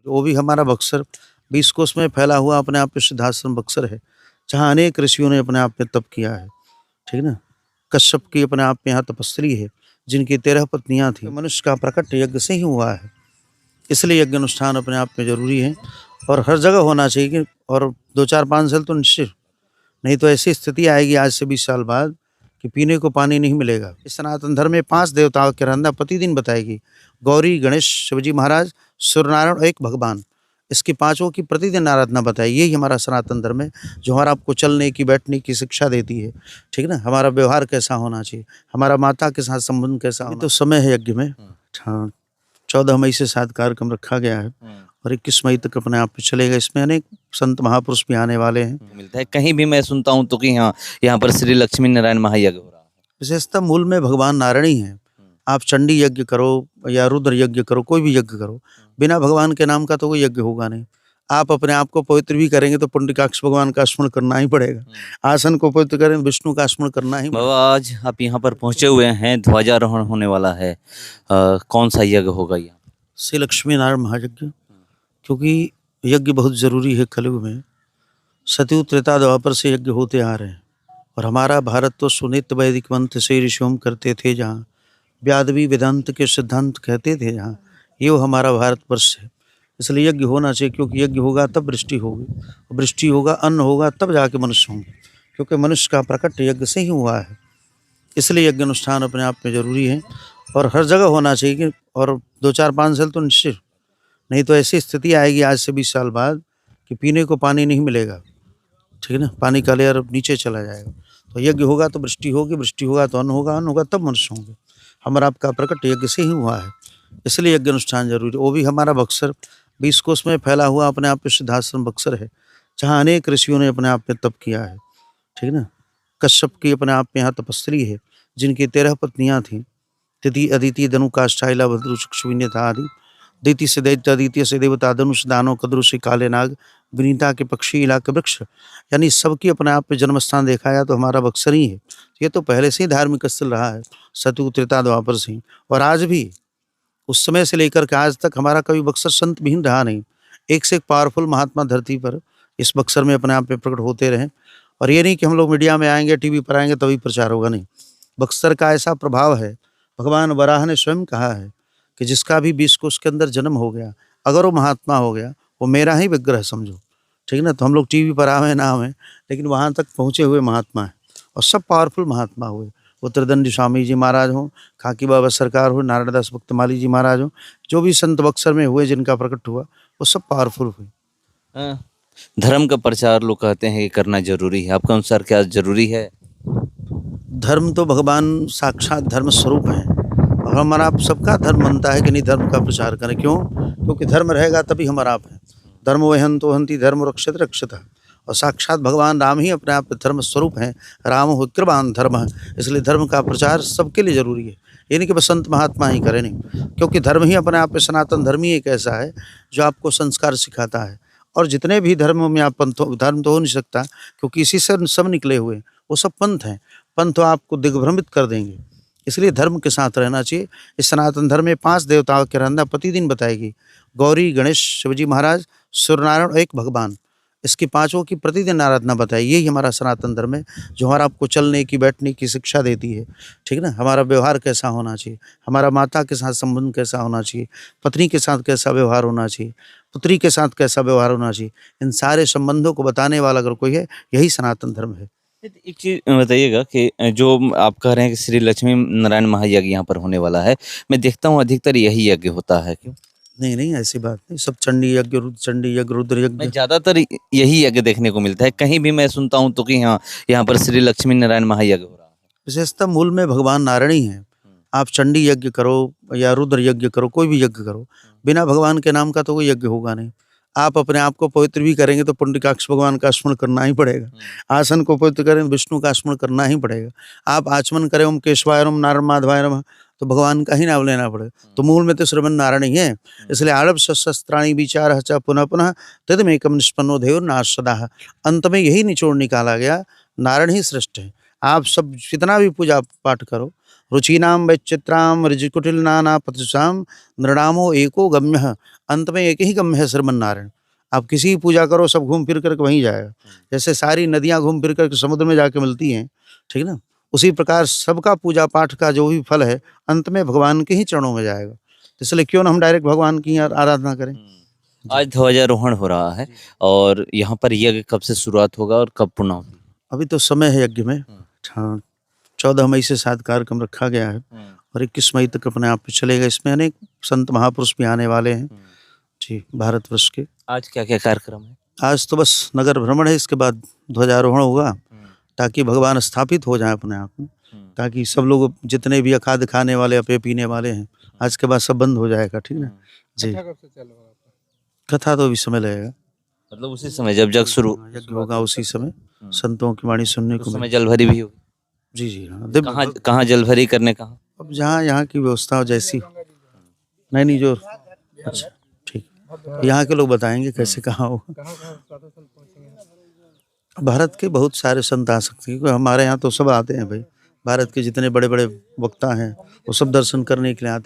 वो भी हमारा बक्सर 20 कोस में फैला हुआ अपने आप में सिद्धाश्रम बक्सर है, जहाँ अनेक ऋषियों ने अपने आप में तप किया है, ठीक है ना? कश्यप की अपने आप में यहाँ तपस्वी है, जिनकी 13 पत्नियाँ थीं। मनुष्य का प्रकट यज्ञ से ही हुआ है, इसलिए यज्ञ अनुष्ठान अपने आप में ज़रूरी है और हर जगह होना चाहिए कि और 2, 4, 5 साल तो निश्चित, नहीं तो ऐसी स्थिति आएगी आज से 20 साल बाद कि पीने को पानी नहीं मिलेगा। इस सनातन धर्म में 5 देवताओं की आराधना प्रतिदिन बताएगी। गौरी, गणेश, शिवजी महाराज, सूर्यनारायण और एक भगवान। इसकी पाँचों की प्रतिदिन आराधना बताई। यही हमारा सनातन धर्म है, जो हमारा आपको चलने की, बैठने की शिक्षा देती है, ठीक है ना? हमारा व्यवहार कैसा होना चाहिए, हमारा माता के साथ संबंध कैसा होना। तो समय है यज्ञ में, हाँ, 14 मई से शायद कार्यक्रम रखा गया है और 21 मई तक अपने आप पे चलेगा। इसमें अनेक संत महापुरुष भी आने वाले हैं। मिलता है कहीं भी मैं सुनता हूँ तो कि हाँ, यहाँ पर श्री लक्ष्मी नारायण महायज्ञ हो रहा है। विशेषतः मूल में भगवान नारायण ही हैं। आप चंडी यज्ञ करो या रुद्र यज्ञ करो, कोई भी यज्ञ करो, बिना भगवान के नाम का तो कोई यज्ञ होगा नहीं। आप अपने आप को पवित्र भी करेंगे तो पुंडरीकाक्ष भगवान का स्मरण करना ही पड़ेगा। आसन को पवित्र करें विष्णु का स्मरण करना ही बाबा आज आप यहाँ पर पहुँचे हुए हैं, ध्वजारोहण होने वाला है, कौन सा यज्ञ होगा यहाँ? श्री लक्ष्मी नारायण महायज्ञ, क्योंकि यज्ञ बहुत जरूरी है कलयुग में। सतयुग त्रेता द्वापर से यज्ञ होते आ रहे हैं और हमारा भारत तो सुनित्य वैदिक मंत्र से ऋषियों करते थे, जहाँ व्यादवी वेदांत के सिद्धांत कहते थे, जहाँ ये वो हमारा भारतवर्ष है। इसलिए यज्ञ होना चाहिए, क्योंकि यज्ञ होगा तब वृष्टि होगी, वृष्टि होगा, अन्न होगा, तब जाके मनुष्य होंगे, क्योंकि मनुष्य का प्रकट यज्ञ से ही हुआ है। इसलिए यज्ञ अनुष्ठान अपने आप में ज़रूरी है और हर जगह होना चाहिए कि और 2, 4, 5 साल तो निश्चित, नहीं तो ऐसी स्थिति आएगी आज से 20 साल बाद कि पीने को पानी नहीं मिलेगा, ठीक है ना? पानी का लेयर नीचे चला जाएगा। तो यज्ञ होगा तो वृष्टि होगी, वृष्टि होगा तो अन्न होगा, अन्न होगा तब मनुष्य होंगे। हमारा आपका प्रकट यज्ञ से ही हुआ है, इसलिए यज्ञ अनुष्ठान जरूरी है। वो भी हमारा बक्सर 20 कोस में फैला हुआ अपने आप में सिद्धाश्रम बक्सर है, जहाँ अनेक ऋषियों ने अपने आप में तप किया है, ठीक है ना? कश्यप की अपने आप में यहाँ तपस्वी है, जिनकी 13 पत्नियाँ थीं। तिथि अदिति धनु काष्ठाइला भद्रु चक्षुविन्य था आदि। दिति से दैत्य, अदित्य से देवता, धनुष दानव, कद्रु से काले नाग, विनीता के पक्षी, इला के वृक्ष, यानी सबकी अपने आप में जन्म स्थान देखा जाए तो हमारा बक्सर ही है। ये तो पहले से ही धार्मिक स्थल रहा है, सतयुग त्रेता द्वापर से ही, और आज भी उस समय से लेकर के आज तक हमारा कभी बक्सर संत विहीन रहा नहीं। एक से एक पावरफुल महात्मा धरती पर इस बक्सर में अपने आप में प्रकट होते रहें। और ये नहीं कि हम लोग मीडिया में आएंगे, टीवी पर आएंगे तभी प्रचार होगा, नहीं। बक्सर का ऐसा प्रभाव है, भगवान वराह ने स्वयं कहा है कि जिसका भी 20 कोस के अंदर जन्म हो गया, अगर वो महात्मा हो गया, वो मेरा ही विग्रह समझो, ठीक है ना? तो हम लोग टीवी पर आवे ना आवे, लेकिन वहाँ तक पहुँचे हुए महात्मा हैं और सब पावरफुल महात्मा हुए। वो त्रिदंडी स्वामी जी महाराज हों, खाकी बाबा सरकार हो, नारायण दास भक्तमाली जी महाराज हों, जो भी संत बक्सर में हुए जिनका प्रकट हुआ, वो सब पावरफुल हुए। धर्म का प्रचार लोग कहते हैं कि करना जरूरी है, आपके अनुसार क्या जरूरी है? धर्म तो भगवान साक्षात धर्म स्वरूप है और हमारा आप सबका धर्म बनता है कि नहीं धर्म का प्रचार करें। क्यों? क्योंकि धर्म रहेगा तभी हमारा आप है। धर्म वहंतो हंति धर्म रक्षत रक्षता, और साक्षात भगवान राम ही अपने आप धर्म स्वरूप हैं। राम हो कृपान धर्म है, इसलिए धर्म का प्रचार सबके लिए जरूरी है। ये नहीं कि बस संत महात्मा ही करें, नहीं, क्योंकि धर्म ही अपने आप में सनातन धर्म ही एक ऐसा है जो आपको संस्कार सिखाता है। और जितने भी धर्मों में आप पंथों, धर्म तो हो नहीं सकता क्योंकि इसी से सब निकले हुए, वो सब पंथ हैं। पंथ तो आपको दिग्भ्रमित कर देंगे, इसलिए धर्म के साथ रहना चाहिए। इस सनातन धर्म में 5 देवताओं की आराधना प्रतिदिन बताएगी। गौरी, गणेश, शिवजी महाराज, सूर्यनारायण और एक भगवान। इसकी पाँचों की प्रतिदिन आराधना बताई। यही हमारा सनातन धर्म है, जो हमारा आपको चलने की, बैठने की शिक्षा देती है, ठीक है ना? हमारा व्यवहार कैसा होना चाहिए, हमारा माता के साथ संबंध कैसा होना चाहिए, पत्नी के साथ कैसा व्यवहार होना चाहिए, पुत्री के साथ कैसा व्यवहार होना चाहिए, इन सारे संबंधों को बताने वाला अगर कोई है, यही सनातन धर्म है। एक चीज बताइएगा कि जो आप कह रहे हैं कि श्री लक्ष्मी नारायण महायज्ञ यहाँ पर होने वाला है, मैं देखता हूँ अधिकतर यही यज्ञ होता है, क्यों? नहीं नहीं, ऐसी बात नहीं। सब चंडी यज्ञ, चंडी यज्ञ, रुद्र यज्ञ, ज्यादातर यही यज्ञ देखने को मिलता है। कहीं भी मैं सुनता हूँ तो कि हाँ, यहाँ पर श्री लक्ष्मी नारायण महायज्ञ हो रहा है। विशेषतः मूल में भगवान नारायण ही हैं। आप चंडी यज्ञ करो या रुद्र यज्ञ करो, कोई भी यज्ञ करो, बिना भगवान के नाम का तो कोई यज्ञ होगा नहीं। आप अपने आप को पवित्र भी करेंगे तो पुंडरीकाक्ष भगवान का स्मरण करना ही पड़ेगा। आसन को पवित्र करें विष्णु का स्मरण करना ही पड़ेगा। आप आचमन करें ओम केशवाय नमः, नारायण माधवाय नमः, तो भगवान का ही नाम लेना पड़ेगा। तो मूल में तो श्रीमन नारायण ही है। इसलिए आरभ शस्त्राणी विचार च पुनः पुनः तदमेकम निष्पन्नो देव नाश सदा। अंत में यही निचोड़ निकाला गया, नारायण ही श्रेष्ठ है। आप सब जितना भी पूजा पाठ करो, रुचीनाम वैचित्राम ऋजिकुटिल नाना पथुषाम नृणामो एको गम्य। अंत में एक ही गम्य है श्रीमन नारायण। आप किसी की पूजा करो सब घूम फिर करके वहीं जाएगा। जैसे सारी नदियां घूम फिर करके समुद्र में जाके मिलती हैं, ठीक ना, उसी प्रकार सबका पूजा पाठ का जो भी फल है अंत में भगवान के ही चरणों में जाएगा। इसलिए क्यों ना हम डायरेक्ट भगवान की आराधना करें। आज ध्वजारोहण हो रहा है और यहाँ पर यज्ञ कब से शुरुआत होगा और कब पूर्ण होगी? अभी तो समय है यज्ञ में। हाँ, 14 मई से 7 कार्यक्रम रखा गया है और 21 मई तक अपने आप पे चलेगा। इसमें अनेक संत महापुरुष भी आने वाले हैं जी, भारतवर्ष के। आज क्या क्या कार्यक्रम है? आज तो बस नगर भ्रमण है, इसके बाद ध्वजारोहण होगा ताकि भगवान स्थापित हो जाए अपने आप में, ताकि सब लोग जितने भी अखाद्य खाने वाले अपे पीने वाले हैं आज के बाद सब बंद हो जाएगा, ठीक ना जी। कथा तो अभी समय लगेगा, मतलब उसी समय जब जग शुरू यज्ञ होगा उसी समय संतों की वाणी सुनने उस को समय जलभरी भी होगी। जी जी हाँ। दिव्य कहाँ कहाँ जलभरी करने कहाँ? अब जहाँ यहाँ की व्यवस्था हो जैसी। नहीं जो अच्छा ठीक, यहाँ के लोग बताएंगे कैसे कहाँ होगा। भारत के बहुत सारे संत आ सकते हैं क्योंकि हमारे यहाँ तो सब आते हैं भाई, भारत के जितने बड़े बड़े वक्ता हैं वो सब दर्शन करने के लिए आते हैं।